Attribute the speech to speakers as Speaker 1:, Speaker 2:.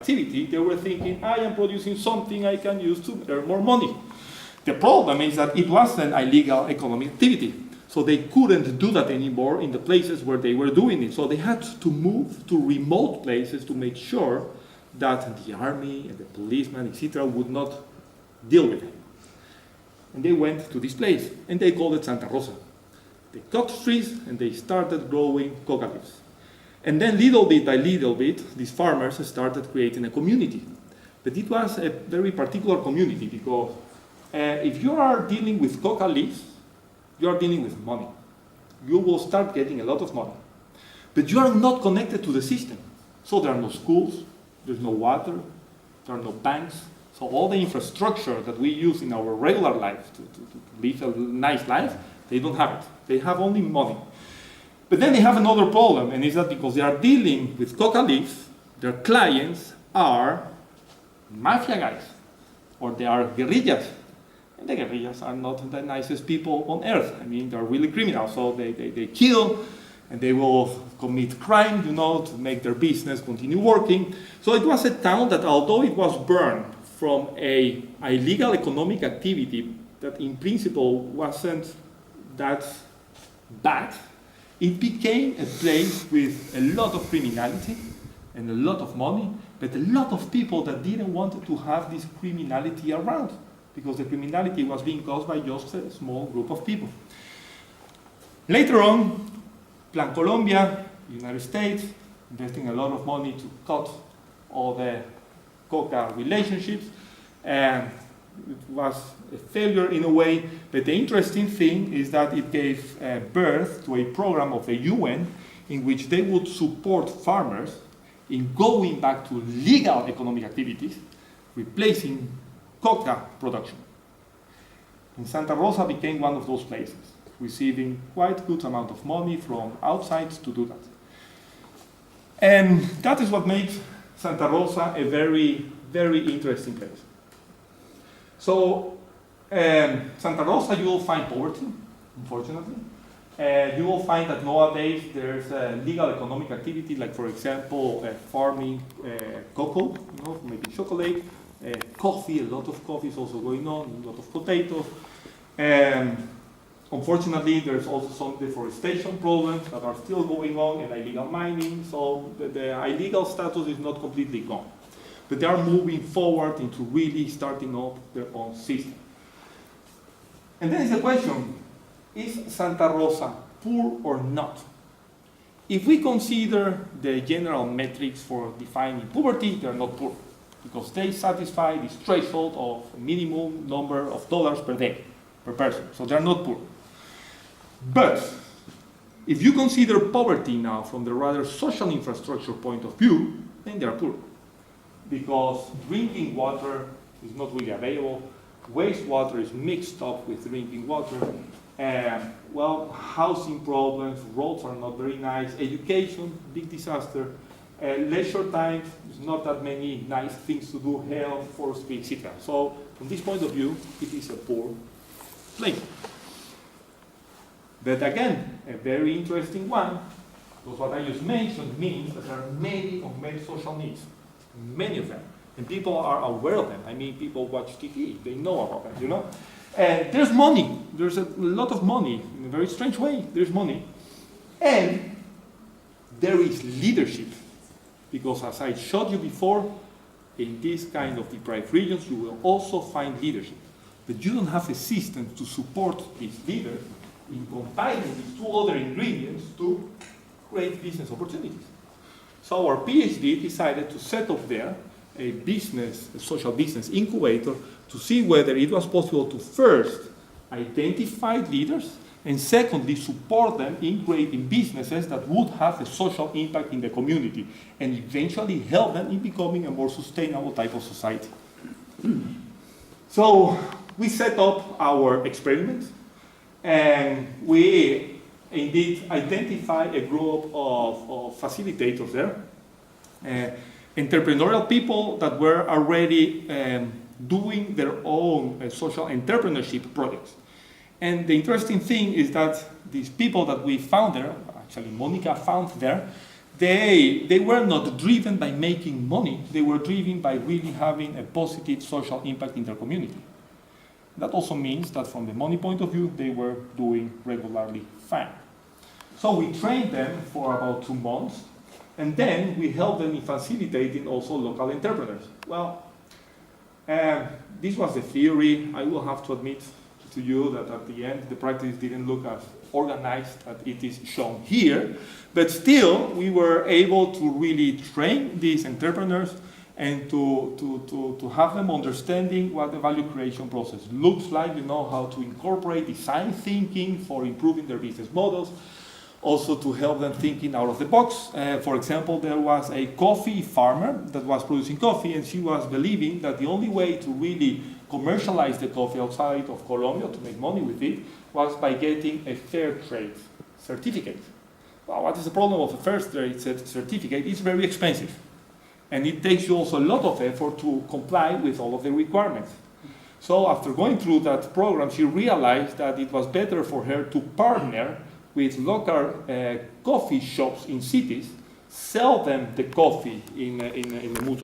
Speaker 1: activity, they were thinking, I am producing something I can use to earn more money. The problem is that it wasn't illegal economic activity. So they couldn't do that anymore in the places where they were doing it. So they had to move to remote places to make sure that the army and the policemen, etc., would not deal with it. And they went to this place, and they called it Santa Rosa. They cut trees, and they started growing coca leaves. And then little bit by little bit, these farmers started creating a community. But it was a very particular community because if you are dealing with coca leaves, you are dealing with money. You will start getting a lot of money. But you are not connected to the system. So there are no schools, there's no water, there are no banks. So all the infrastructure that we use in our regular life to live a nice life, they don't have it. They have only money. But then they have another problem, and it's that because they are dealing with coca leaves, their clients are mafia guys, or they are guerrillas. And the guerrillas are not the nicest people on earth. I mean, they're really criminal, so they kill, and they will commit crime, to make their business continue working. So it was a town that, although it was burned from a illegal economic activity that in principle wasn't that bad, it became a place with a lot of criminality and a lot of money, but a lot of people that didn't want to have this criminality around, because the criminality was being caused by just a small group of people. Later on, Plan Colombia, United States, investing a lot of money to cut all the coca relationships, and it was a failure in a way, but the interesting thing is that it gave birth to a program of the UN in which they would support farmers in going back to legal economic activities, replacing coca production. And Santa Rosa became one of those places, receiving quite a good amount of money from outside to do that. And that is what made Santa Rosa a very, very interesting place. So, Santa Rosa, you will find poverty, unfortunately. You will find that nowadays there's legal economic activity, like for example, farming cocoa, maybe chocolate, coffee, a lot of coffee is also going on, a lot of potatoes. Unfortunately, there's also some deforestation problems that are still going on, and illegal mining, so the illegal status is not completely gone. But they are moving forward into really starting up their own system. And then is the question, is Santa Rosa poor or not? If we consider the general metrics for defining poverty, they are not poor, because they satisfy this threshold of a minimum number of dollars per day, per person. So they are not poor. But if you consider poverty now from the rather social infrastructure point of view, then they are poor. Because drinking water is not really available, wastewater is mixed up with drinking water, and housing problems, roads are not very nice, education, big disaster, leisure time, there's not that many nice things to do, health, forestry, etc. So from this point of view, it is a poor place. But again, a very interesting one, because what I just mentioned means that there are many social needs. Many of them, and people are aware of them. I mean, people watch TV, they know about them, And there's money, there's a lot of money, in a very strange way, there's money. And there is leadership, because as I showed you before, in these kind of deprived regions, you will also find leadership. But you don't have a system to support these leaders in combining these two other ingredients to create business opportunities. So our PhD decided to set up there a social business incubator to see whether it was possible to first identify leaders and secondly support them in creating businesses that would have a social impact in the community and eventually help them in becoming a more sustainable type of society. So we set up our experiment and we indeed identify a group of facilitators there, entrepreneurial people that were already doing their own social entrepreneurship projects. And the interesting thing is that these people that we found there, actually Monica found there, they were not driven by making money, they were driven by really having a positive social impact in their community. That also means that from the money point of view, they were doing regularly fine. So we trained them for about 2 months, and then we helped them in facilitating also local entrepreneurs. Well, this was the theory. I will have to admit to you that at the end, the practice didn't look as organized as it is shown here, but still, we were able to really train these entrepreneurs and to have them understanding what the value creation process looks like, how to incorporate design thinking for improving their business models, also to help them thinking out of the box. For example, there was a coffee farmer that was producing coffee, and she was believing that the only way to really commercialize the coffee outside of Colombia, to make money with it, was by getting a fair trade certificate. Well, what is the problem of a fair trade certificate? It's very expensive. And it takes you also a lot of effort to comply with all of the requirements. So after going through that program, she realized that it was better for her to partner with local coffee shops in cities, sell them the coffee in a mutual